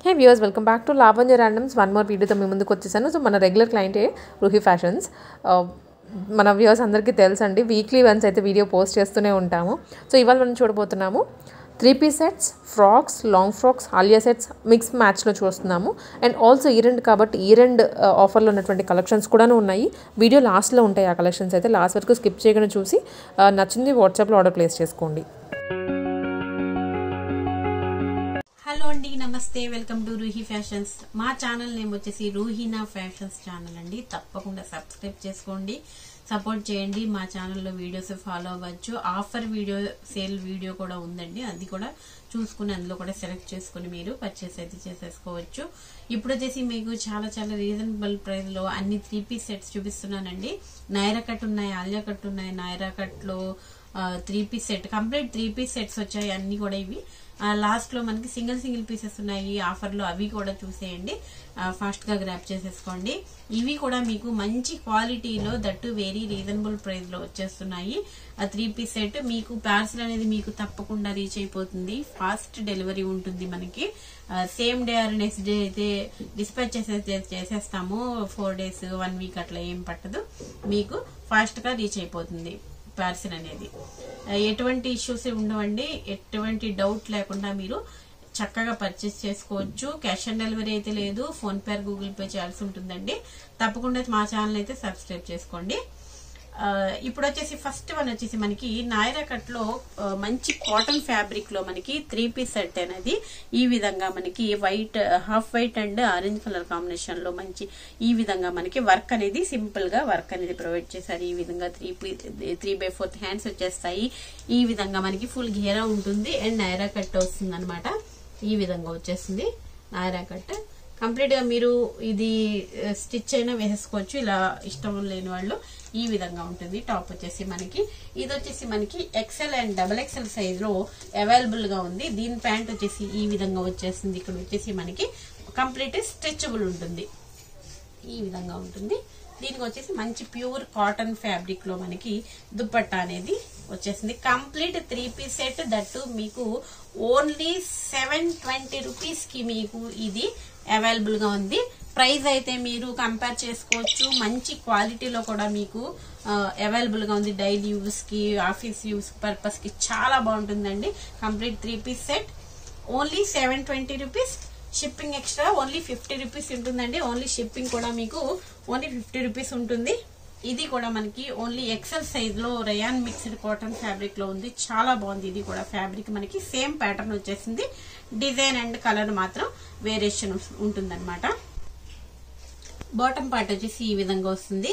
Hey viewers, welcome back to Lavanya Randoms. One more video తో మీ ముందుకు వచ్చేసాను. So మన రెగ్యులర్ క్లయింటే రూహి ఫ్యాషన్స్. మన వ్యూవర్స్ అందరికీ తెలుసండి, వీక్లీ వన్స్ అయితే వీడియో పోస్ట్ చేస్తూనే ఉంటాము. సో ఇవాళ మనం చూడబోతున్నాము 3-piece sets, frocks, long frocks, Alia sets mix మ్యాచ్లో చూస్తున్నాము. అండ్ ఆల్సో ఈ రెండు కాబట్టి ఈ రెండు ఆఫర్లో ఉన్నటువంటి కలెక్షన్స్ కూడా ఉన్నాయి. వీడియో లాస్ట్లో ఉంటాయి ఆ కలెక్షన్స్ అయితే. లాస్ట్ వరకు స్కిప్ చేయకుండా చూసి నచ్చింది వాట్సాప్లో ఆర్డర్ ప్లేస్ చేసుకోండి. హలో అండి, నమస్తే, వెల్కమ్ టు రూహి ఫ్యాషన్స్. మా ఛానల్ నేమ్ వచ్చేసి రూహీనా ఫ్యాషన్స్ ఛానల్ అండి. తప్పకుండా సబ్స్క్రైబ్ చేసుకోండి, సపోర్ట్ చేయండి. మా ఛానల్లో వీడియోస్ ఫాలో అవ్వచ్చు. ఆఫర్ వీడియో, సేల్ వీడియో కూడా ఉందండి, అది కూడా చూసుకుని అందులో కూడా సెలెక్ట్ చేసుకుని మీరు పర్చేస్ అయితే చేసేసుకోవచ్చు. ఇప్పుడు వచ్చేసి మీకు చాలా చాలా రీజనబుల్ ప్రైస్ లో అన్ని 3-piece సెట్స్ చూపిస్తున్నానండి. నైరా కట్ ఉన్నాయి, ఆలియా కట్ ఉన్నాయి. నైరా కట్ లో 3-piece set, complete 3-piece sets వచ్చాయి. అన్ని కూడా ఇవి లాస్ట్ లో మనకి సింగిల్ పీసెస్ ఉన్నాయి ఆఫర్ లో, అవి కూడా చూసేయండి. ఫాస్ట్ గా గ్రాప్ చేసేసుకోండి. ఇవి కూడా మీకు మంచి క్వాలిటీలో, దట్టు వెరీ రీజనబుల్ ప్రైస్ లో వచ్చేస్తున్నాయి. 3-piece సెట్ మీకు పార్సల్ అనేది మీకు తప్పకుండా రీచ్ అయిపోతుంది. ఫాస్ట్ డెలివరీ ఉంటుంది మనకి. Same day or next day అయితే డిస్పాచ్ చేసేస్తాము. 4 days 1 week అట్లా ఏం పట్టదు, మీకు ఫాస్ట్ గా రీచ్ అయిపోతుంది పార్సల్ అనేది. ఎటువంటి ఇష్యూస్ ఉండవండి, ఎటువంటి డౌట్ లేకుండా మీరు చక్కగా పర్చేస్ చేసుకోవచ్చు. క్యాష్ ఆన్ డెలివరీ అయితే లేదు, ఫోన్ పే, గూగుల్ పే చేయాల్సి ఉంటుందండి. తప్పకుండా మా ఛానల్ అయితే సబ్స్క్రైబ్ చేసుకోండి. ఇప్పుడు వచ్చేసి ఫస్ట్ వన్ వచ్చేసి మనకి నైరా కట్ లో మంచి కాటన్ ఫ్యాబ్రిక్ లో మనకి 3-piece సెట్ అనేది ఈ విధంగా మనకి white, half white and orange colour combination లో మంచి ఈ విధంగా మనకి వర్క్ అనేది సింపుల్ గా వర్క్ అనేది ప్రొవైడ్ చేశారు. ఈ విధంగా 3/4 హ్యాండ్స్ వచ్చేస్తాయి. ఈ విధంగా మనకి ఫుల్ ఘేరా ఉంటుంది అండ్ నైరా కట్ వస్తుంది అనమాట. ఈ విధంగా వచ్చేస్తుంది నైరా కట్. కంప్లీట్ గా మీరు ఇది స్టిచ్ అయినా వేసేసుకోవచ్చు, ఇలా ఇష్టం లేని వాళ్ళు. ఈ విధంగా ఉంటుంది. టాప్ వచ్చేసి మనకి ఇది వచ్చేసి మనకి XL అండ్ XXL సైజ్ లో అవైలబుల్ గా ఉంది. దీని ప్యాంట్ వచ్చేసి ఈ విధంగా వచ్చేస్తుంది. ఇక్కడ వచ్చేసి మనకి కంప్లీట్ స్ట్రెచబుల్ ఉంటుంది. ఈ విధంగా ఉంటుంది. దీనికి వచ్చేసి మంచి ప్యూర్ కాటన్ ఫ్యాబ్రిక్ లో మనకి దుపట్టా అనేది వచ్చేసింది. కంప్లీట్ 3-piece సెట్, దట్టు మీకు ఓన్లీ 720 రూపీస్ కి మీకు ఇది అవైలబుల్ గా ఉంది. ప్రైస్ అయితే మీరు కంపేర్ చేసుకోవచ్చు. మంచి క్వాలిటీలో కూడా మీకు అవైలబుల్ గా ఉంది. డైలీ యూస్ కి, ఆఫీస్ యూస్ పర్పస్ కి చాలా బాగుంటుందండి. Complete 3-piece set only 720 rupees. Shipping extra only 50 rupees ఉంటుందండి. ఓన్లీ షిప్పింగ్ కూడా మీకు ఓన్లీ 50 రూపీస్ ఉంటుంది. ఇది కూడా మనకి ఓన్లీ XL సైజ్ లో రయాన్ మిక్స్డ్ కాటన్ ఫ్యాబ్రిక్ లో ఉంది. చాలా బాగుంది. ఇది కూడా ఫ్యాబ్రిక్ మనకి సేమ్ ప్యాటర్న్ వచ్చేసింది. డిజైన్ అండ్ కలర్ మాత్రం వేరియేషన్ ఉంటుందన్నమాట. బాటమ్ పార్ట్ వచ్చేసి ఈ విధంగా వస్తుంది.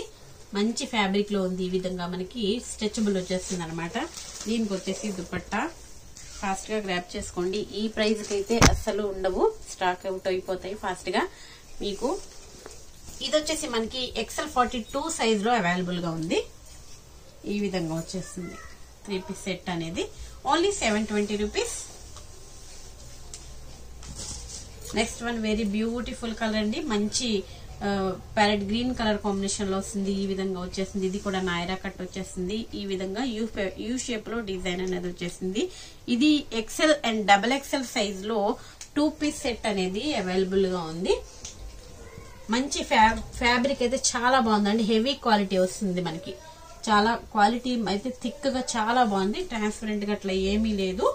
మంచి ఫ్యాబ్రిక్ లో ఉంది. ఈ విధంగా మనకి స్ట్రెచబుల్ వచ్చేస్తుంది అనమాట. దీనికి వచ్చేసి దుపట్టా ఫాస్ట్ గా గ్రాప్ చేసుకోండి. ఈ ప్రైస్ కి అయితే అస్సలు ఉండవు, స్టాక్ అవుట్ అయిపోతాయి ఫాస్ట్ గా మీకు. ఇది వచ్చేసి మనకి XL 42 సైజ్ లో అవైలబుల్ గా ఉంది. ఈ విధంగా వచ్చేస్తుంది 3-piece సెట్ అనేది only 720 rupees. Next one very beautiful colour అండి. మంచి ప్యారెట్ గ్రీన్ కలర్ కాంబినేషన్ లో వస్తుంది. ఈ విధంగా వచ్చేసింది. ఇది కూడా నైరా కట్ వచ్చేసింది. ఈ విధంగా యూ షేప్ లో డిజైన్ అనేది వచ్చేసింది. ఇది XL అండ్ XXL సైజ్ లో 2-piece సెట్ అనేది అవైలబుల్ గా ఉంది. మంచి ఫ్యాబ్రిక్ అయితే చాలా బాగుందండి. హెవీ క్వాలిటీ వస్తుంది మనకి. చాలా క్వాలిటీ అయితే థిక్ గా చాలా బాగుంది. ట్రాన్స్పరెంట్ గా అట్లా ఏమీ లేదు.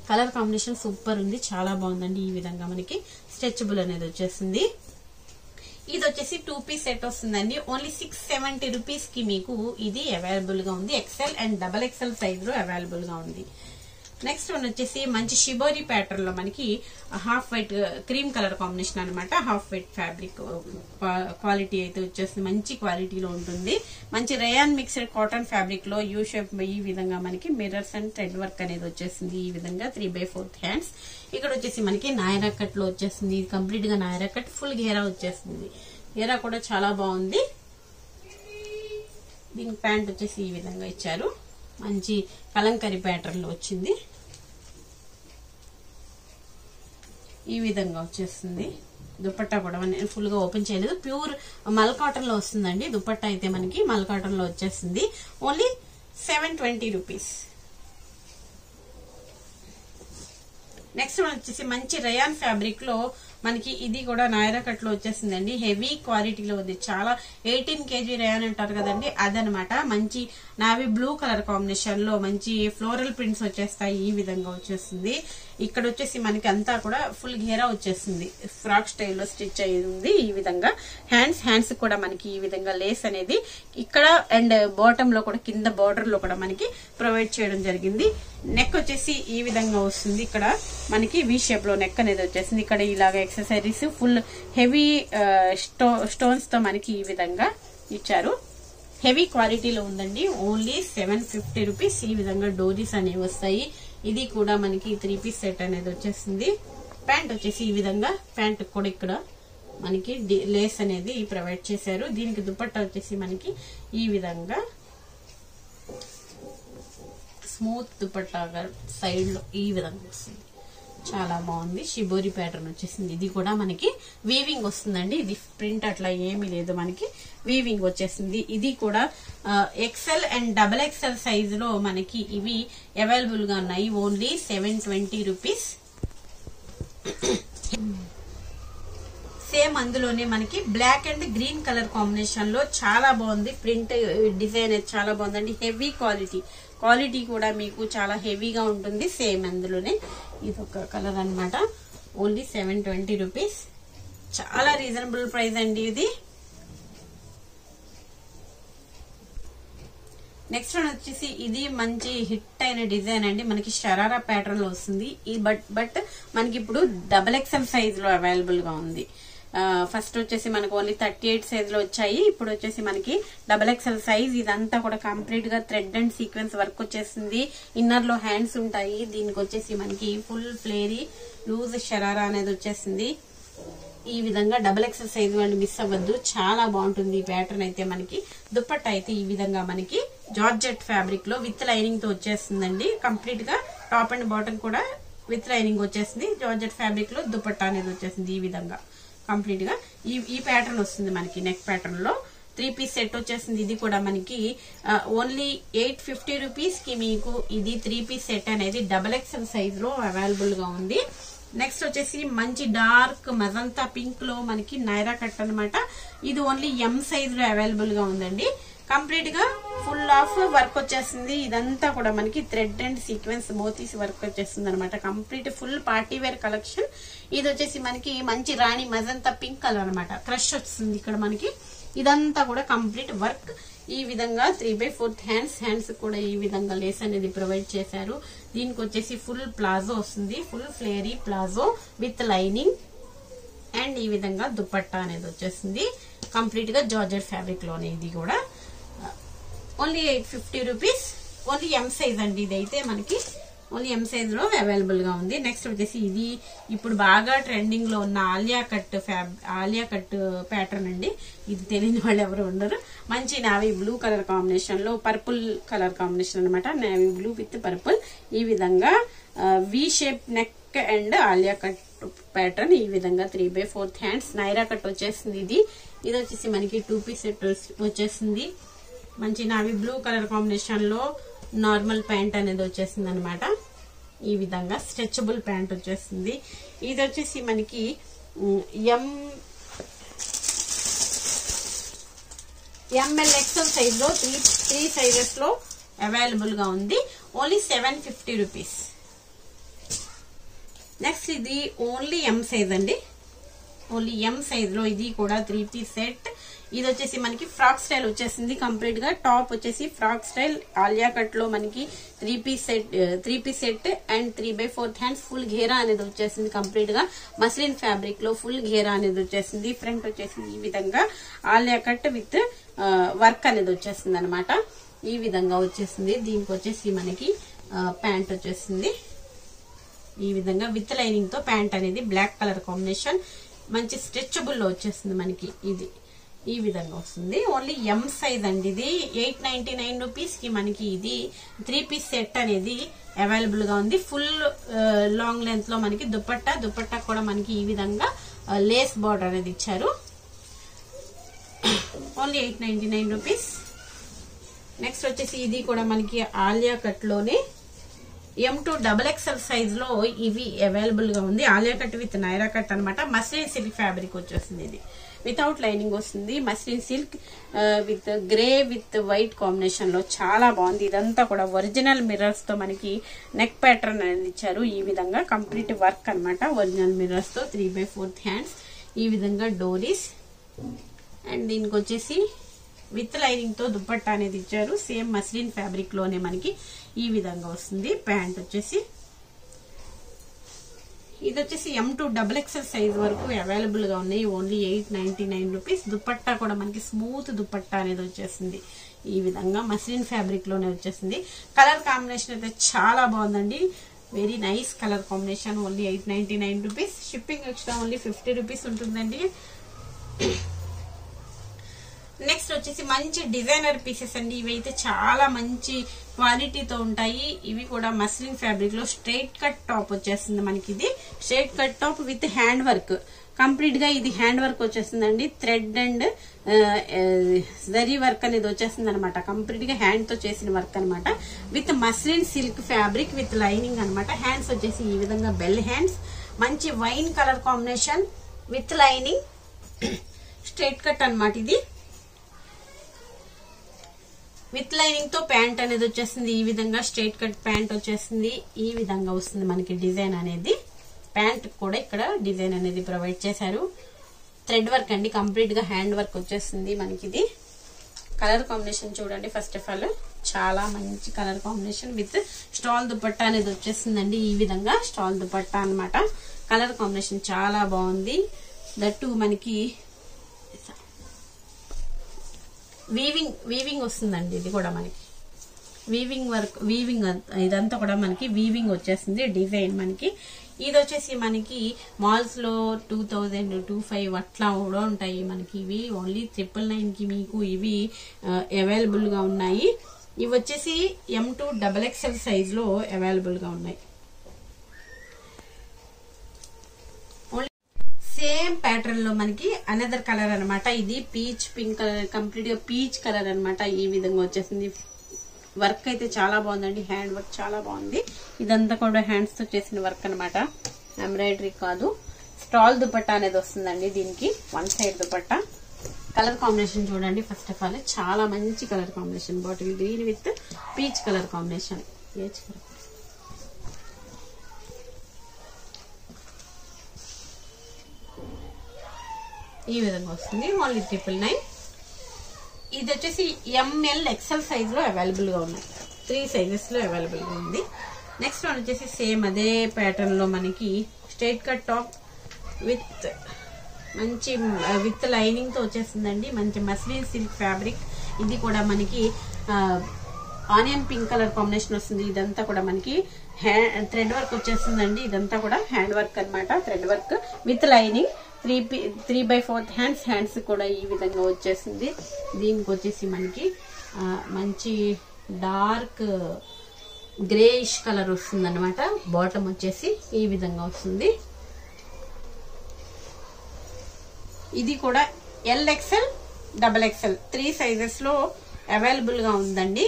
కలర్ కాంబినేషన్ సూపర్ ఉంది, చాలా బాగుందండి. ఈ విధంగా మనకి స్ట్రెచబుల్ అనేది వచ్చేసింది. ఇది వచ్చేసి 2-piece సెట్ వస్తుందండి. ఓన్లీ 670 రూపీస్ కి మీకు ఇది అవైలబుల్ గా ఉంది. XL అండ్ XXL సైజ్ లో అవైలబుల్ గా ఉంది. నెక్స్ట్ వన్ వచ్చేసి మంచి షిబోరి ప్యాటర్న్ లో మనకి half white cream colour combination అనమాట. హాఫ్ వైట్ ఫ్యాబ్రిక్ క్వాలిటీ అయితే వచ్చేస్తుంది. మంచి క్వాలిటీలో ఉంటుంది. మంచి రేయాన్ మిక్స్డ్ కాటన్ ఫ్యాబ్రిక్ లో యూ షేప్ ఈ విధంగా మనకి మిర్రర్స్ అండ్ థ్రెడ్ వర్క్ అనేది వచ్చేసింది. ఈ విధంగా 3/4 హ్యాండ్స్. ఇక్కడ వచ్చేసి మనకి నైరా కట్ లో వచ్చేస్తుంది. కంప్లీట్ గా నైరా కట్ ఫుల్ గేరా వచ్చేస్తుంది. గేరా కూడా చాలా బాగుంది. దీనికి ప్యాంట్ వచ్చేసి ఈ విధంగా ఇచ్చారు. మంచి కలంకరీ ప్యాటర్న్ లో వచ్చింది. ఈ విధంగా వచ్చేస్తుంది. దుపట్టా కూడా నేను ఫుల్ గా ఓపెన్ చేయలేదు, ప్యూర్ మల్ కాటన్ లో వస్తుందండి. దుపట్టా అయితే మనకి మల్ కాటన్ లో వచ్చేస్తుంది. Only 720 rupees. నెక్స్ట్ వచ్చేసి మంచి రయాన్ ఫ్యాబ్రిక్ లో మనకి ఇది కూడా నాయరా కట్ లో వచ్చేసిందండి. హెవీ క్వాలిటీలో ఉంది. చాలా 18 kg రయాన్ అంటారు కదండి, అదనమాట. మంచి నావీ బ్లూ కలర్ కాంబినేషన్ లో మంచి ఫ్లోరల్ ప్రింట్స్ వచ్చేస్తాయి. ఈ విధంగా వచ్చేస్తుంది. ఇక్కడ వచ్చేసి మనకి అంతా కూడా ఫుల్ ఘేరా వచ్చేస్తుంది. ఫ్రాక్ స్టైల్లో స్టిచ్ అయ్యి ఉంది. ఈ విధంగా హ్యాండ్స్ కూడా మనకి ఈ విధంగా లేస్ అనేది ఇక్కడ అండ్ బాటమ్ లో కూడా కింద బార్డర్ లో కూడా మనకి ప్రొవైడ్ చేయడం జరిగింది. నెక్ వచ్చేసి ఈ విధంగా వస్తుంది. ఇక్కడ మనకి వి షేప్ లో నెక్ అనేది వచ్చేసింది. ఇక్కడ ఇలాగ ఎక్సెసరీస్ ఫుల్ హెవీ స్టోన్స్ తో మనకి ఈ విధంగా ఇచ్చారు. హెవీ క్వాలిటీలో ఉందండి. Only 750 rupees. ఈ విధంగా డోరీస్ అనేవి వస్తాయి. ఇది కూడా మనకి 3 పీస్ సెట్ అనేది వచ్చేసింది. ప్యాంట్ వచ్చేసి ఈ విధంగా, ప్యాంట్ కూడా ఇక్కడ మనకి లేస్ అనేది ప్రొవైడ్ చేశారు. దీనికి దుపట్టా వచ్చేసి మనకి ఈ విధంగా స్మూత్ దుపట్టా సైడ్ లో ఈ విధంగా వస్తుంది. చాలా బాగుంది. షిబోరి ప్యాటర్న్ వచ్చేసింది. ఇది కూడా మనకి వీవింగ్ వస్తుందండి. ఇది ప్రింట్ అట్లా ఏమీ లేదు, మనకి వీవింగ్ వచ్చేసింది. ఇది కూడా ఎక్సెల్ అండ్ XXL సైజ్ లో మనకి ఇవి అవైలబుల్ గా ఉన్నాయి. Only 720 rupees. సేమ్ అందులోనే మనకి black and green colour combination లో చాలా బాగుంది. ప్రింట్ డిజైన్ అయితే చాలా బాగుందండి. హెవీ క్వాలిటీ కూడా మీకు చాలా హెవీగా ఉంటుంది. సేమ్ అందులోనే ఇదొక కలర్ అన్నమాట. Only 720 rupees. చాలా రీజనబుల్ ప్రైస్ అండి ఇది. నెక్స్ట్ వన్ వచ్చేసి ఇది మంచి హిట్ అయిన డిజైన్ అండి. మనకి షరారా ప్యాటర్న్ లో వస్తుంది. బట్ మనకి ఇప్పుడు XXL సైజ్ లో అవైలబుల్ గా ఉంది. ఫస్ట్ వచ్చేసి మనకు ఓన్లీ 38 సైజ్ లో వచ్చాయి. ఇప్పుడు వచ్చేసి మనకి XXL సైజ్. ఇదంతా కూడా కంప్లీట్ గా థ్రెడ్ అండ్ సీక్వెన్స్ వర్క్ వచ్చేసింది. ఇన్నర్ లో హ్యాండ్స్ ఉంటాయి. దీనికి వచ్చేసి మనకి ఫుల్ ఫ్లేరీ లూజ్ షరారా అనేది వచ్చేసింది. ఈ విధంగా XXL సైజ్ వాళ్ళు మిస్ అవ్వద్దు. చాలా బాగుంటుంది ఈ ప్యాటర్న్ అయితే. మనకి దుపట్టా అయితే ఈ విధంగా మనకి జార్జెట్ ఫ్యాబ్రిక్ లో విత్ లైనింగ్ తో వచ్చేస్తుందండి. కంప్లీట్ గా టాప్ అండ్ బాటమ్ కూడా విత్ లైనింగ్ వచ్చేసింది. జార్జెట్ ఫ్యాబ్రిక్ లో దుపట్టా అనేది వచ్చేసింది. ఈ విధంగా కంప్లీట్ గా ఈ ప్యాటర్న్ వస్తుంది మనకి. నెక్ ప్యాటర్న్ లో 3 పీస్ సెట్ వచ్చేసింది. ఇది కూడా మనకి ఓన్లీ 850 రూపీస్ కి మీకు ఇది 3 పీస్ సెట్ అనేది XXL సైజ్ లో అవైలబుల్ గా ఉంది. నెక్స్ట్ వచ్చేసి మంచి డార్క్ మజంతా పింక్ లో మనకి నైరా కట్ అనమాట. ఇది ఓన్లీ M సైజ్ లో అవైలబుల్ గా ఉందండి. కంప్లీట్ గా ఫుల్ ఆఫ్ వర్క్ వచ్చేసింది. ఇదంతా కూడా మనకి థ్రెడ్ అండ్ సీక్వెన్స్ మోతీస్ వర్క్ వచ్చేస్తుంది అనమాట. Complete full party wear collection. ఇది వచ్చేసి మనకి మంచి రాణి మజంతా పింక్ కలర్ అనమాట. క్రష్ వస్తుంది ఇక్కడ మనకి. ఇదంతా కూడా కంప్లీట్ వర్క్. ఈ విధంగా 3/4 హ్యాండ్స్ కూడా ఈ విధంగా లేస్ అనేది ప్రొవైడ్ చేశారు. దీనికి వచ్చేసి ఫుల్ ప్లాజో వస్తుంది. Full ఫ్లేరీ palazzo with lining and ఈ విధంగా దుపట్టా అనేది వచ్చేసింది. కంప్లీట్ గా జార్జెట్ ఫ్యాబ్రిక్ లోనే. ఇది కూడా only 850 rupees. Only M size అండి. ఇదైతే మనకి ఓన్లీ M సైజ్ లో అవైలబుల్ గా ఉంది. నెక్స్ట్ వచ్చేసి ఇది ఇప్పుడు బాగా ట్రెండింగ్ లో ఉన్న ఆలియా కట్ ప్యాటర్న్ అండి. ఇది తెలియని వాళ్ళు ఎవరు ఉండరు. మంచి నావీ బ్లూ కలర్ కాంబినేషన్ లో పర్పుల్ కలర్ కాంబినేషన్ అనమాట. Navy blue with purple. ఈ విధంగా వి shape neck and Alia cut pattern. ఈ విధంగా 3/4 హ్యాండ్స్ నైరా కట్ వచ్చేసింది. ఇది వచ్చేసి మనకి 2 పీస్ సెట్ వచ్చేసింది. మంచి నావీ బ్లూ కలర్ కాంబినేషన్ లో నార్మల్ ప్యాంట్ అనేది వచ్చేసింది అనమాట. ఈ విధంగా స్ట్రెచబుల్ ప్యాంట్ వచ్చేసింది. ఇది వచ్చేసి మనకి ML XL సైజ్ లో 3 సైజెస్ లో అవైలబుల్ గా ఉంది. Only 750 rupees. నెక్స్ట్ ఇది ఓన్లీ M సైజ్ అండి. ఓన్లీ M సైజ్ లో ఇది కూడా 3 పీస్ సెట్. ఇది వచ్చేసి మనకి ఫ్రాక్ స్టైల్ వచ్చేసింది. కంప్లీట్ గా టాప్ వచ్చేసి ఫ్రాక్ స్టైల్ ఆలియా కట్ లో మనకి 3 piece set and 3/4 hands full ఘేరా అనేది వచ్చేసింది. కంప్లీట్ గా మస్లిన్ ఫ్యాబ్రిక్ లో ఫుల్ ఘేరా అనేది వచ్చేసింది. ఫ్రంట్ వచ్చేసి ఈ విధంగా ఆలియా కట్ విత్ వర్క్ అనేది వచ్చేసింది అనమాట. ఈ విధంగా వచ్చేసింది. దీనికి వచ్చేసి మనకి ప్యాంట్ వచ్చేసింది. ఈ విధంగా విత్ లైనింగ్ తో ప్యాంట్ అనేది బ్లాక్ కలర్ కాంబినేషన్ మంచి స్ట్రెచబుల్ లో వచ్చేస్తుంది మనకి. ఇది ఈ విధంగా వస్తుంది. ఓన్లీ M సైజ్ అండి. ఇది 899 రూపీస్ కి మనకి ఇది 3 పీస్ సెట్ అనేది అవైలబుల్ గా ఉంది. ఫుల్ లాంగ్ లెంత్ లో మనకి దుపట్టా కూడా మనకి ఈ విధంగా లేస్ బార్డర్ అనేది ఇచ్చారు. Only 899 rupees. నెక్స్ట్ వచ్చేసి ఇది కూడా మనకి ఆలియా కట్ లోనే M2 సైజ్ లో ఇవి అవైలబుల్ గా ఉంది. Alia cut with Naira cut అనమాట. మస్లిన్ సిల్క్ ఫ్యాబ్రిక్ వచ్చేస్తుంది. ఇది వితౌట్ లైనింగ్ వస్తుంది. Muslin silk with grey with white combination లో చాలా బాగుంది. ఇదంతా కూడా ఒరిజినల్ మిర్రర్స్ తో మనకి నెక్ ప్యాటర్న్ అనేది ఇచ్చారు. ఈ విధంగా కంప్లీట్ వర్క్ అనమాట. ఒరిజినల్ మిర్రర్స్ తో 3/4 హ్యాండ్స్, ఈ విధంగా డోరీస్, అండ్ దీనికి వచ్చేసి విత్ లైనింగ్ తో దుపట్టా అనేది ఇచ్చారు. సేమ్ మస్లిన్ ఫ్యాబ్రిక్ లోనే మనకి ఈ విధంగా వస్తుంది. ప్యాంట్ వచ్చేసి ఇది వచ్చేసి M2 సైజ్ వరకు అవైలబుల్ గా ఉన్నాయి. Only 899 rupees. దుపట్టా కూడా మనకి స్మూత్ దుపట్టా అనేది వచ్చేసింది. ఈ విధంగా మస్లిన్ ఫ్యాబ్రిక్ లోనే వచ్చేసింది. కలర్ కాంబినేషన్ అయితే చాలా బాగుందండి. Very nice colour combination. Only 899 rupees. Shipping extra only 50 rupees ఉంటుందండి. నెక్స్ట్ వచ్చేసి మంచి డిజైనర్ పీసెస్ అండి. ఇవైతే చాలా మంచి క్వాలిటీతో ఉంటాయి. ఇవి కూడా మస్లిన్ ఫ్యాబ్రిక్ లో స్ట్రైట్ కట్ టాప్ వచ్చేస్తుంది మనకి. ఇది straight cut top with hand work. Complete గా ఇది హ్యాండ్ వర్క్ వచ్చేస్తుందండి. థ్రెడ్ అండ్ జరీ వర్క్ అనేది వచ్చేస్తుంది అనమాట. కంప్లీట్ గా హ్యాండ్ తో చేసిన వర్క్ అనమాట. With muslin silk fabric with lining అనమాట. హ్యాండ్స్ వచ్చేసి ఈ విధంగా బెల్ హ్యాండ్స్. మంచి wine colour combination with lining. Straight cut అనమాట. ఇది విత్ లైనింగ్ తో ప్యాంట్ అనేది వచ్చేస్తుంది. ఈ విధంగా స్ట్రైట్ కట్ ప్యాంట్ వచ్చేస్తుంది. ఈ విధంగా వస్తుంది మనకి డిజైన్ అనేది. ప్యాంట్ కూడా ఇక్కడ డిజైన్ అనేది ప్రొవైడ్ చేశారు. థ్రెడ్ వర్క్ అండి. కంప్లీట్ గా హ్యాండ్ వర్క్ వచ్చేస్తుంది మనకి. ఇది కలర్ కాంబినేషన్ చూడండి. ఫస్ట్ ఆఫ్ ఆల్ చాలా మంచి colour combination with stall dupatta అనేది వచ్చేస్తుందండి. ఈ విధంగా స్టాల్ దుపట్టా అనమాట. కలర్ కాంబినేషన్ చాలా బాగుంది. దట్టు మనకి వీవింగ్ వస్తుందండి. ఇది కూడా మనకి వీవింగ్ వర్క్, వీవింగ్ ఇదంతా కూడా మనకి వీవింగ్ వచ్చేస్తుంది. డిజైన్ మనకి ఇది వచ్చేసి మనకి మాల్స్ లో 2000, 2500 అట్లా కూడా ఉంటాయి మనకి. ఇవి ఓన్లీ 999 కి మీకు ఇవి అవైలబుల్ గా ఉన్నాయి. ఇవి వచ్చేసి M2 సైజ్ లో అవైలబుల్ గా ఉన్నాయి. సేమ్ ప్యాటర్న్ లో మనకి అనదర్ కలర్ అనమాట. ఇది పీచ్ పింక్ కలర్, కంప్లీట్ గా పీచ్ కలర్ అనమాట. ఈ విధంగా వచ్చేసింది. వర్క్ అయితే చాలా బాగుందండి. హ్యాండ్ వర్క్ చాలా బాగుంది. ఇదంతా కూడా హ్యాండ్స్ తో చేసిన వర్క్ అనమాట. ఎంబ్రాయిడరీ కాదు. స్టాల్ దుపట్టా అనేది వస్తుందండి. దీనికి one side dupatta. Colour combination చూడండి. ఫస్ట్ ఆఫ్ ఆల్ చాలా మంచి colour combination. Bottle green with peach colour combination. ఈ విధంగా వస్తుంది. ఓన్లీ 999. ఇది వచ్చేసి ML XL సైజ్ లో అవైలబుల్ గా ఉన్నాయి. 3 సైజెస్ లో అవైలబుల్ గా ఉంది. నెక్స్ట్ వన్ వచ్చేసి సేమ్ అదే ప్యాటర్న్ లో మనకి స్ట్రైట్ కట్ టాప్ విత్ మంచి విత్ లైనింగ్ తో వచ్చేస్తుందండి. మంచి మస్లిన్ సిల్క్ ఫ్యాబ్రిక్. ఇది కూడా మనకి ఆనియన్ పింక్ కలర్ కాంబినేషన్ వస్తుంది. ఇదంతా కూడా మనకి థ్రెడ్ వర్క్ వచ్చేస్తుందండి. ఇదంతా కూడా హ్యాండ్ వర్క్ అనమాట. Thread work with lining. 3/4 hands కూడా ఈ విధంగా వచ్చేసింది. దీనికి వచ్చేసి మనకి మంచి డార్క్ గ్రేయిష్ కలర్ వస్తుంది అనమాట. బాటమ్ వచ్చేసి ఈ విధంగా వస్తుంది. ఇది కూడా LXL, XXL 3 సైజెస్ లో అవైలబుల్ గా ఉందండి.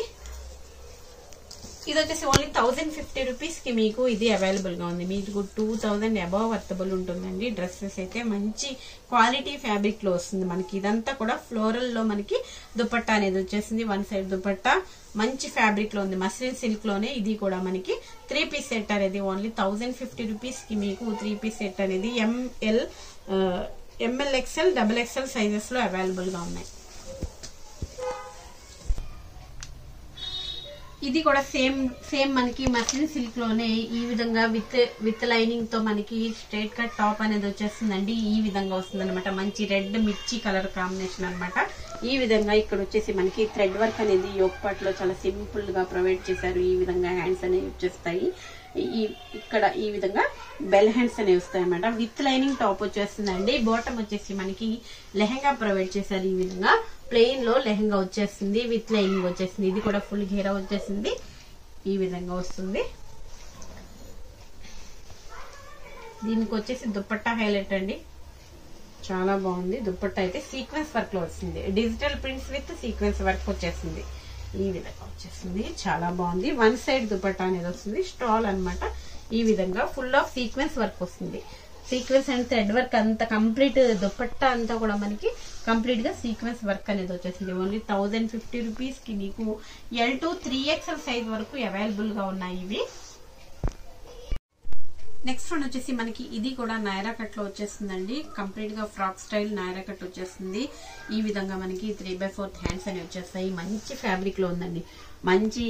ఇది వచ్చేసి ఓన్లీ 1050 రూపీస్ కి మీకు ఇది అవైలబుల్ గా ఉంది. మీకు 2000 అబవ్ వర్తబుల్ ఉంటుందండి. డ్రెస్సెస్ అయితే మంచి క్వాలిటీ ఫ్యాబ్రిక్ లో వస్తుంది మనకి. ఇదంతా కూడా ఫ్లోరల్ లో మనకి దుపట్టా అనేది వచ్చేసింది. వన్ సైడ్ దుపట్టా మంచి ఫ్యాబ్రిక్ లో ఉంది. మస్లిన్ సిల్క్ లోనే. ఇది కూడా మనకి 3 పీస్ సెట్ అనేది ఓన్లీ 1050 రూపీస్ కి మీకు 3 పీస్ సెట్ అనేది ML XL, XXL సైజెస్ లో అవైలబుల్ గా ఉన్నాయి. ఇది కూడా సేమ్ మనకి మస్లిన్ సిల్క్ లోనే ఈ విధంగా విత్ లైనింగ్ తో మనకి స్ట్రైట్ కట్ టాప్ అనేది వచ్చేస్తుందండి. ఈ విధంగా వస్తుంది అనమాట. మంచి రెడ్ మిర్చి కలర్ కాంబినేషన్ అనమాట. ఈ విధంగా ఇక్కడ వచ్చేసి మనకి థ్రెడ్ వర్క్ అనేది యోక్ పార్ట్ లో చాలా సింపుల్ గా ప్రొవైడ్ చేశారు. ఈ విధంగా హ్యాండ్స్ అనేవి వచ్చేస్తాయి. ఇక్కడ ఈ విధంగా బెల్ హ్యాండ్స్ అనేవి వస్తాయి అనమాట. విత్ లైనింగ్ టాప్ వచ్చేస్తుందండి. బాటమ్ వచ్చేసి మనకి లెహంగా ప్రొవైడ్ చేశారు. ఈ విధంగా ప్లెయిన్ లో లెహంగా వచ్చేస్తుంది. విత్ లైనింగ్ వచ్చేస్తుంది. ఇది కూడా ఫుల్ ఘేరా వచ్చేసింది. ఈ విధంగా వస్తుంది. దీనికి వచ్చేసి దుపట్టా హైలైట్ అండి. చాలా బాగుంది. దుపట్టా అయితే సీక్వెన్స్ వర్క్ లో వస్తుంది. Digital prints with sequence work వచ్చేసింది. ఈ విధంగా వచ్చేసింది, చాలా బాగుంది. వన్ సైడ్ దుపట్టా అనేది వస్తుంది, స్టాల్ అన్నమాట. ఈ విధంగా ఫుల్ ఆఫ్ సీక్వెన్స్ వర్క్ వస్తుంది. సీక్వెన్స్ అండ్ థ్రెడ్ వర్క్ అంతా కంప్లీట్ దుపట్టా అంతా కూడా మనకి కంప్లీట్ గా సీక్వెన్స్ వర్క్ అనేది వచ్చేసింది. ఓన్లీ 1050 రూపీస్ కి మీకు L to 3XL సైజ్ వరకు అవైలబుల్ గా ఉన్నాయి ఇవి. నెక్స్ట్ వన్ వచ్చేసి మనకి ఇది కూడా నైరా కట్ లో వచ్చేస్తుందండి. కంప్లీట్ గా ఫ్రాక్ స్టైల్ నైరా కట్ వచ్చేస్తుంది. ఈ విధంగా మనకి 3/4 హ్యాండ్స్ అని వచ్చేస్తాయి. మంచి ఫ్యాబ్రిక్ లో ఉందండి, మంచి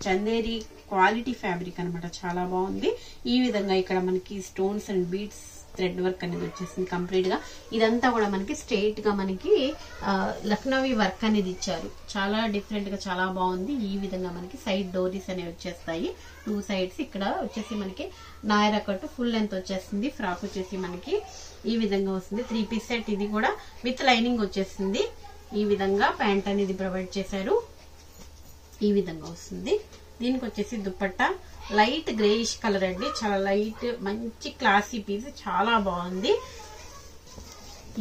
చందేరి క్వాలిటీ ఫ్యాబ్రిక్ అనమాట, చాలా బాగుంది. ఈ విధంగా ఇక్కడ మనకి stones and beads thread work అనేది వచ్చేసింది కంప్లీట్ గా. ఇదంతా కూడా మనకి స్ట్రైట్ గా మనకి లక్నోవి వర్క్ అనేది ఇచ్చారు, చాలా డిఫరెంట్ గా చాలా బాగుంది. ఈ విధంగా మనకి సైడ్ డోరీస్ అనేవి వచ్చేస్తాయి 2 సైడ్స్. ఇక్కడ వచ్చేసి మనకి నాయరా కట్ ఫుల్ లెంత్ వచ్చేస్తుంది. ఫ్రాక్ వచ్చేసి మనకి ఈ విధంగా వస్తుంది. 3 పీస్ సెట్, ఇది కూడా విత్ లైనింగ్ వచ్చేస్తుంది. ఈ విధంగా ప్యాంట్ అనేది ప్రొవైడ్ చేశారు. ఈ విధంగా వస్తుంది. దీనికి వచ్చేసి దుపట్టా లైట్ గ్రేయిష్ కలర్ అండి, చాలా లైట్ మంచి క్లాసీ పీస్, చాలా బాగుంది.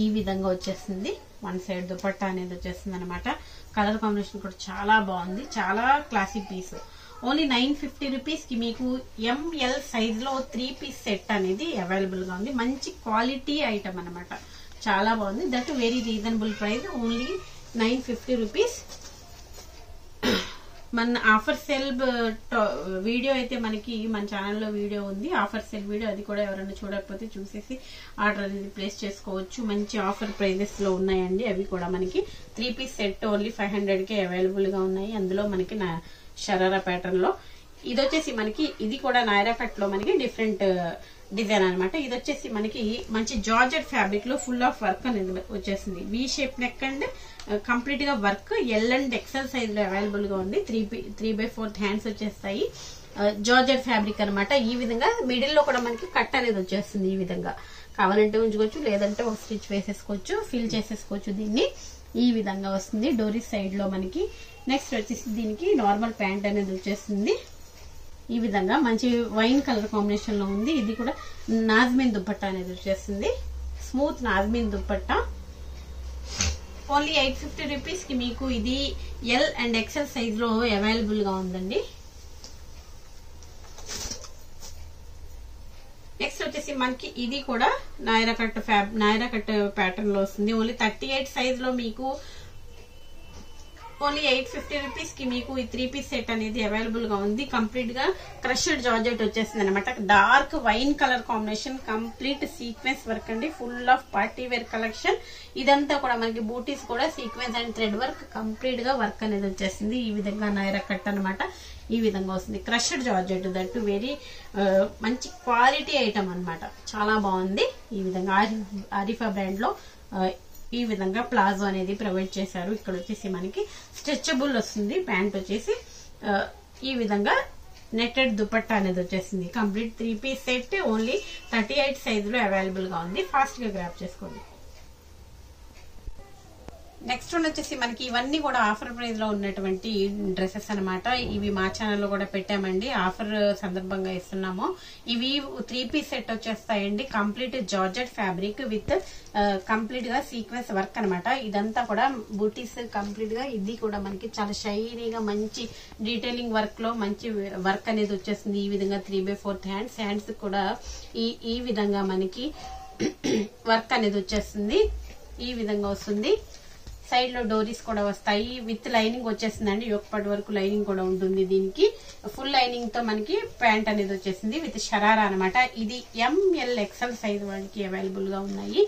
ఈ విధంగా వచ్చేస్తుంది. వన్ సైడ్ దుపట్టా అనేది వచ్చేస్తుంది అనమాట. కలర్ కాంబినేషన్ కూడా చాలా బాగుంది, చాలా క్లాసీ పీస్. ఓన్లీ 950 రూపీస్ కి మీకు ML సైజ్ లో 3 పీస్ సెట్ అనేది అవైలబుల్ గా ఉంది. మంచి క్వాలిటీ ఐటమ్ అనమాట, చాలా బాగుంది. That very reasonable price, only 950 rupees. మన ఆఫర్ సెల్ వీడియో అయితే మనకి మన ఛానల్లో వీడియో ఉంది, ఆఫర్ సెల్ వీడియో. అది కూడా ఎవరైనా చూడకపోతే చూసేసి ఆర్డర్ అనేది ప్లేస్ చేసుకోవచ్చు. మంచి ఆఫర్ ప్రైజెస్ లో ఉన్నాయండి. అవి కూడా మనకి 3 పీస్ సెట్ ఓన్లీ 500కే అవైలబుల్ గా ఉన్నాయి. అందులో మనకి షరారా ప్యాటర్న్ లో ఇది వచ్చేసి మనకి, ఇది కూడా నైరా కట్ లో మనకి డిఫరెంట్ డిజైన్ అనమాట. ఇది వచ్చేసి మనకి మంచి జార్జెట్ ఫ్యాబ్రిక్ లో ఫుల్ ఆఫ్ వర్క్ అనేది వచ్చేసింది. V shape neck and complete గా work L and XL size లో అవైలబుల్ గా ఉంది. 3/4 హ్యాండ్స్ వచ్చేస్తాయి. జార్జెట్ ఫ్యాబ్రిక్ అనమాట. ఈ విధంగా మిడిల్ లో కూడా మనకి కట్ అనేది వచ్చేస్తుంది. ఈ విధంగా కావాలంటే ఉంచుకోవచ్చు, లేదంటే ఒక స్టిచ్ వేసేసుకోవచ్చు, ఫిల్ చేసేసుకోవచ్చు దీన్ని. ఈ విధంగా వస్తుంది డోరీ సైడ్ లో మనకి. నెక్స్ట్ వచ్చేసి దీనికి నార్మల్ ప్యాంట్ అనేది వచ్చేస్తుంది. ఈ విధంగా మంచి వైన్ కలర్ కాంబినేషన్ లో ఉంది. ఇది కూడా నాజ్మిన్ దుపట్టా అనేది వచ్చేస్తుంది, స్మూత్ నాజ్మిన్ దుపట్టా. ఓన్లీ 850 రూపీస్ కి మీకు ఇది L and XL సైజ్ లో అవైలబుల్ గా ఉందండి. నెక్స్ట్ వచ్చేసి మనకి ఇది కూడా నైరా కట్ ప్యాటర్న్ లో వస్తుంది. ఓన్లీ 38 సైజ్ లో మీకు ఓన్లీ 850 రూపీస్ కి మీకు ఈ 3 పీస్ సెట్ అనేది అవైలబుల్ గా ఉంది. కంప్లీట్ గా క్రష్డ్ జార్జెట్ వచ్చేసింది అనమాట. Dark wine colour combination, complete sequence work అండి, full of party wear collection. ఇదంతా కూడా మనకి బూటీస్ కూడా sequence and thread work complete గా వర్క్ అనేది వచ్చేసింది. ఈ విధంగా నైరా కట్ అనమాట. ఈ విధంగా వస్తుంది క్రష్డ్ జార్జెట్, దట్ వెరీ మంచి క్వాలిటీ ఐటమ్ అనమాట, చాలా బాగుంది. ఈ విధంగా ఆరిఫా బ్రాండ్ లో ఈ విధంగా ప్లాజో అనేది ప్రొవైడ్ చేశారు. ఇక్కడ వచ్చేసి మనకి స్ట్రెచబుల్ వస్తుంది. ప్యాంట్ వచ్చేసి ఈ విధంగా నెట్టెడ్ దుపట్టా అనేది వచ్చేసింది. Complete 3 piece set only 38 size లో అవైలబుల్ గా ఉంది. ఫాస్ట్ గా గ్రాప్ చేసుకోండి. నెక్స్ట్ వన్ వచ్చేసి మనకి ఇవన్నీ కూడా ఆఫర్ ప్రైస్ లో ఉన్నటువంటి డ్రెస్సెస్ అనమాట. ఇవి మా ఛానల్లో కూడా పెట్టామండి, ఆఫర్ సందర్భంగా ఇస్తున్నాము. ఇవి 3 పీస్ సెట్ వచ్చేస్తాయండి. Complete georgette fabric with complete గా సీక్వెన్స్ వర్క్ అనమాట. ఇదంతా కూడా బూటీస్ కంప్లీట్ గా. ఇది కూడా మనకి చాలా షైనీగా మంచి డీటెయిలింగ్ వర్క్ లో మంచి వర్క్ అనేది వచ్చేస్తుంది. ఈ విధంగా 3/4 హ్యాండ్స్ కూడా ఈ విధంగా మనకి వర్క్ అనేది వచ్చేస్తుంది. ఈ విధంగా వస్తుంది. సైడ్ లో డోరీస్ కూడా వస్తాయి, విత్ లైనింగ్ వచ్చేసిందండి. ఒకప్పటి వరకు లైనింగ్ కూడా ఉంటుంది. దీనికి ఫుల్ లైనింగ్ తో మనకి ప్యాంట్ అనేది వచ్చేసింది విత్ షరారా అనమాట. ఇది ML XL సైజ్ వాళ్ళకి అవైలబుల్ గా ఉన్నాయి.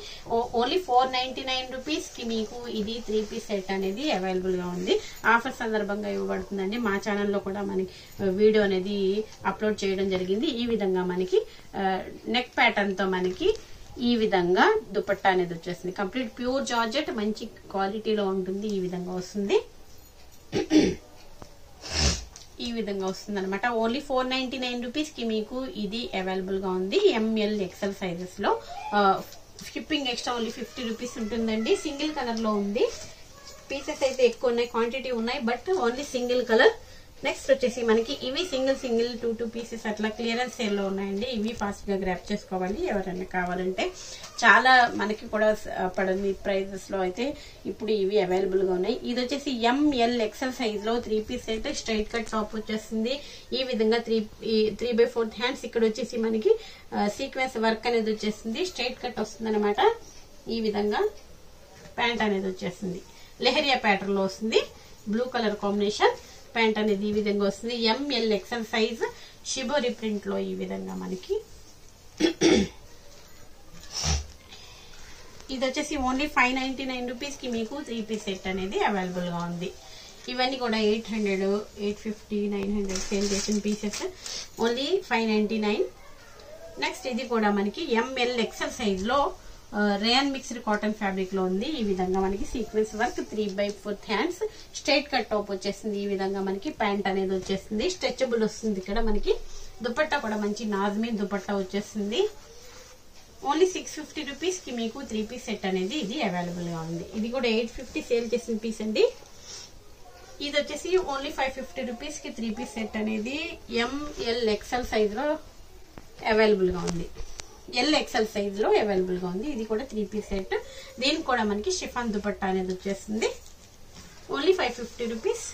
ఓన్లీ 499 రూపీస్ కి మీకు ఇది 3 పీస్ సెట్ అనేది అవైలబుల్ గా ఉంది. ఆఫర్ సందర్భంగా ఇవ్వబడుతుందండి. మా ఛానల్లో కూడా మనకి వీడియో అనేది అప్లోడ్ చేయడం జరిగింది. ఈ విధంగా మనకి నెక్ ప్యాటర్న్ తో మనకి ఈ విధంగా దుపట్టా అనేది వచ్చేస్తుంది. కంప్లీట్ ప్యూర్ జార్జెట్, మంచి క్వాలిటీలో ఉంటుంది. ఈ విధంగా వస్తుంది. ఈ విధంగా వస్తుంది అనమాట. ఓన్లీ 499 రూపీస్ కి మీకు ఇది అవైలబుల్ గా ఉంది. ML XL సైజెస్ లో. షిప్పింగ్ ఎక్స్ట్రా ఓన్లీ 50 రూపీస్ ఉంటుందండి. సింగిల్ కలర్ లో ఉంది. పీసెస్ అయితే ఎక్కువ ఉన్నాయి, క్వాంటిటీ ఉన్నాయి, but only single colour. Next వచ్చేసి మనకి ఇవి సింగిల్ 2 పీసెస్ అట్లా క్లియరెన్స్ సేల్ లో ఉన్నాయండి. ఇవి ఫాస్ట్ గా గ్రాప్ చేసుకోవాలి ఎవరైనా కావాలంటే. చాలా మనకి కూడా పడని ప్రైజెస్ లో అయితే ఇప్పుడు ఇవి అవైలబుల్ గా ఉన్నాయి. ఇది వచ్చేసి ML XL సైజ్ లో 3 పీస్ అయితే స్ట్రైట్ కట్ టాప్ వచ్చేస్తుంది. ఈ విధంగా 3/4 హ్యాండ్స్. ఇక్కడ వచ్చేసి మనకి సీక్వెన్స్ వర్క్ అనేది వచ్చేస్తుంది. స్ట్రైట్ కట్ వస్తుంది అనమాట. ఈ విధంగా ప్యాంట్ అనేది వచ్చేస్తుంది. లెహరియా ప్యాటర్న్ లో వస్తుంది. బ్లూ కలర్ కాంబినేషన్ ప్యాంట్ అనేది ఈ విధంగా వస్తుంది. ML XL size shibori print లో ఈ విధంగా మనకి. ఇది వచ్చేసి ఓన్లీ 599 రూపీస్ కి మీకు 3 పీస్ సెట్ అనేది అవైలబుల్ గా ఉంది. ఇవన్నీ కూడా 800, 850, 900 సేల్ చేసిన పీసెస్. ఓన్లీ 599. నెక్స్ట్ ఇది కూడా మనకి ML XL సైజ్ లో రేయన్ మిక్స్డ్ కాటన్ ఫ్యాబ్రిక్ లో ఉంది. ఈ విధంగా మనకి sequence work 3/4 hands straight cut top వచ్చేసింది. ఈ విధంగా మనకి ప్యాంట్ అనేది వచ్చేస్తుంది. స్ట్రెచబుల్ వస్తుంది. ఇక్కడ మనకి దుపట్టా కూడా మంచి నాజ్మీన్ దుపట్టా వచ్చేస్తుంది. ఓన్లీ 650 రూపీస్ కి మీకు 3 పీస్ సెట్ అనేది ఇది అవైలబుల్ గా ఉంది. ఇది కూడా 850 సేల్ చేసిన పీస్ అండి. ఇది వచ్చేసి ఓన్లీ 550 రూపీస్ కి 3 పీస్ సెట్ అనేది ML XL సైజ్ లో అవైలబుల్ గా ఉంది. LXL సైజ్ లో అవైలబుల్ గా ఉంది. ఇది కూడా 3 పీస్ సెట్. దీనికి కూడా మనకి షిఫాన్ దుపట్టా అనేది వచ్చేస్తుంది. Only 550 rupees.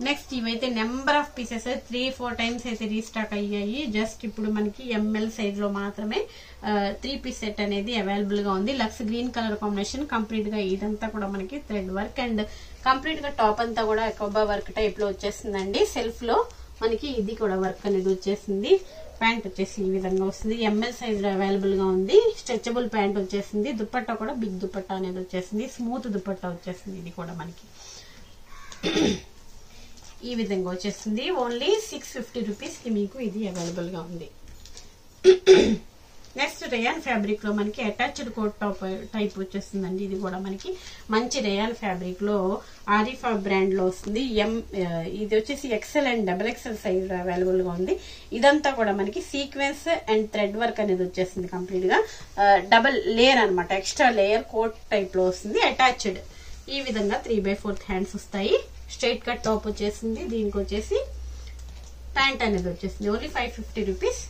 నెక్స్ట్ ఇవైతే నెంబర్ ఆఫ్ పీసెస్ 3-4 టైమ్స్ అయితే రీస్టాక్ అయ్యాయి. జస్ట్ ఇప్పుడు మనకి ML సైజ్ లో మాత్రమే 3 పీస్ సెట్ అనేది అవైలబుల్ గా ఉంది. లక్స్ గ్రీన్ కలర్ కాంబినేషన్. కంప్లీట్ గా ఇదంతా కూడా మనకి థ్రెడ్ వర్క్ అండ్ కంప్లీట్ గా టాప్ అంతా కూడా ఎకోబా వర్క్ టైప్ లో వచ్చేస్తుందండి. సెల్ఫ్ లో మనకి ఇది కూడా వర్క్ అనేది వచ్చేసింది. ప్యాంట్ వచ్చేసి ఈ విధంగా వస్తుంది. ML సైజ్ లో అవైలబుల్ గా ఉంది. స్ట్రెచబుల్ ప్యాంట్ వచ్చేసింది. దుపట్టా కూడా బిగ్ దుపట్టా అనేది వచ్చేసింది. స్మూత్ దుపట్టా వచ్చేసింది. ఇది కూడా మనకి ఈ విధంగా వచ్చేస్తుంది. ఓన్లీ 650 రూపీస్ కి మీకు ఇది అవైలబుల్ గా ఉంది. నెక్స్ట్ రేయాన్ ఫ్యాబ్రిక్ లో మనకి అటాచ్డ్ కోట్ టాప్ టైప్ వచ్చేస్తుందండి. ఇది కూడా మనకి మంచి రేయాన్ ఫ్యాబ్రిక్ లో ఆరిఫా బ్రాండ్ లో వస్తుంది. ఇది వచ్చేసి XL and XXL size available గా ఉంది. ఇదంతా కూడా మనకి సీక్వెన్స్ అండ్ థ్రెడ్ వర్క్ అనేది వచ్చేస్తుంది. కంప్లీట్ గా డబల్ లేయర్ అనమాట. ఎక్స్ట్రా లేయర్ కోట్ టైప్ లో వస్తుంది. అటాచ్డ్ ఈ విధంగా 3/4 హ్యాండ్స్ వస్తాయి. స్ట్రైట్ కట్ టాప్ వచ్చేసింది. దీనికి వచ్చేసి ప్యాంట్ అనేది వచ్చేసింది. Only 550 rupees.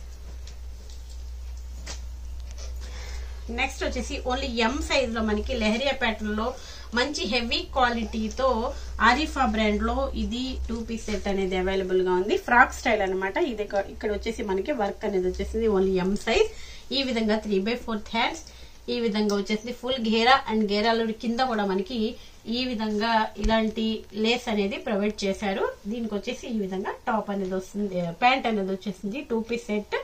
నెక్స్ట్ వచ్చేసి ఓన్లీ M సైజ్ లో మనకి లెహరియా ప్యాటర్న్ లో మంచి హెవీ క్వాలిటీతో ఆరిఫా బ్రాండ్ లో ఇది 2 పీస్ సెట్ అనేది అవైలబుల్ గా ఉంది. ఫ్రాక్ స్టైల్ అనమాట. ఇది ఇక్కడ వచ్చేసి మనకి వర్క్ అనేది వచ్చేసింది. Only M size. ఈ విధంగా 3/4 హ్యాండ్స్. ఈ విధంగా వచ్చేసింది. ఫుల్ గేరా అండ్ గేరాలో కింద కూడా మనకి ఈ విధంగా ఇలాంటి లేస్ అనేది ప్రొవైడ్ చేశారు. దీనికి వచ్చేసి ఈ విధంగా టాప్ అనేది వస్తుంది. ప్యాంట్ అనేది వచ్చేసింది. 2 పీస్ సెట్.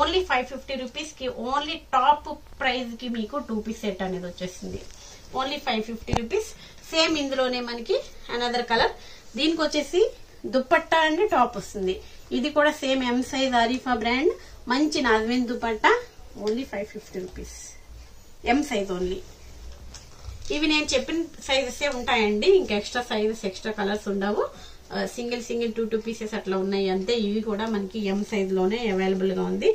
ఓన్లీ 550 రూపీస్ కి ఓన్లీ టాప్ ప్రైస్ కి మీకు 2 పీస్ సెట్ అనేది వచ్చేసింది. Only 550 rupees. సేమ్ ఇందులోనే మనకి అనదర్ కలర్. దీనికి వచ్చేసి దుపట్టా అండ్ టాప్ వస్తుంది. ఇది కూడా same M size Arifa brand మంచి Nazmeen dupatta. Only 550 rupees. M size only. ఇవి నేను చెప్పిన సైజెస్ ఉంటాయండి. ఇంకా ఎక్స్ట్రా సైజెస్ ఎక్స్ట్రా కలర్స్ ఉండవు. సింగిల్ 2 పీసెస్ అట్లా ఉన్నాయి అంతే. ఇవి కూడా మనకి M సైజ్ లోనే అవైలబుల్ గా ఉంది.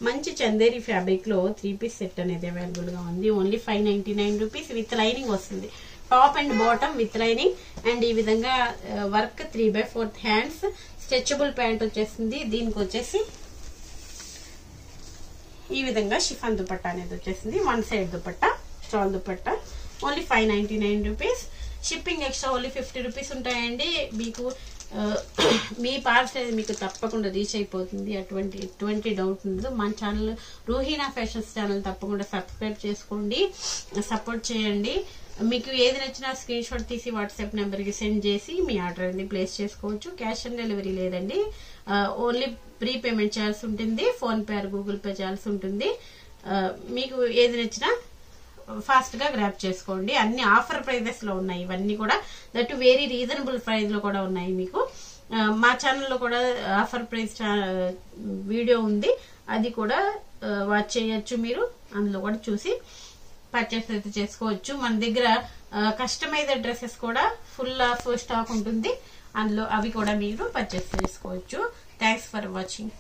మంచి చందేరి ఫ్యాబ్రిక్ లో 3 పీస్ సెట్ అనేది అవైలబుల్ గా ఉంది. Only 599 rupees. విత్ లైనింగ్ వస్తుంది. Top and bottom with lining and ఈ విధంగా వర్క్ 3/4 హ్యాండ్స్. స్ట్రెచబుల్ ప్యాంట్ వచ్చేసింది. దీనికి వచ్చేసి ఈ విధంగా షిఫాన్ దుపట్టా అనేది వచ్చేసింది. 1 side dupatta stall dupatta. Only 599 rupees. Shipping extra only 50 rupees ఉంటాయండి. మీకు మీ పార్సల్ మీకు తప్పకుండా రీచ్ అయిపోతుంది. ఎటువంటి డౌట్ ఉండదు. మన ఛానల్ రూహీనా ఫ్యాషన్స్ ఛానల్ తప్పకుండా సబ్స్క్రైబ్ చేసుకోండి. సపోర్ట్ చేయండి. మీకు ఏది నచ్చినా స్క్రీన్ షాట్ తీసి వాట్సాప్ నెంబర్ కి సెండ్ చేసి మీ ఆర్డర్ అనేది ప్లేస్ చేసుకోవచ్చు. క్యాష్ ఆన్ డెలివరీ లేదండి. ఓన్లీ ప్రీ పేమెంట్ చేయాల్సి ఉంటుంది. Phone pay are Google pay చేయాల్సి ఉంటుంది. మీకు ఏది నచ్చినా ఫాస్ట్ గా గ్రాప్ చేసుకోండి. అన్ని ఆఫర్ ప్రైజెస్ లో ఉన్నాయి. ఇవన్నీ కూడా దట్ వెరీ రీజనబుల్ ప్రైస్ లో కూడా ఉన్నాయి. మీకు మా ఛానల్లో కూడా ఆఫర్ ప్రైస్ వీడియో ఉంది. అది కూడా వాచ్ చేయొచ్చు. మీరు అందులో కూడా చూసి పర్చేస్ అయితే చేసుకోవచ్చు. మన దగ్గర కస్టమైజ్డ్ డ్రెస్సెస్ కూడా ఫుల్ ఆఫ్ స్టాక్ ఉంటుంది. అందులో అవి కూడా మీరు పర్చేస్ చేసుకోవచ్చు. Thanks for watching.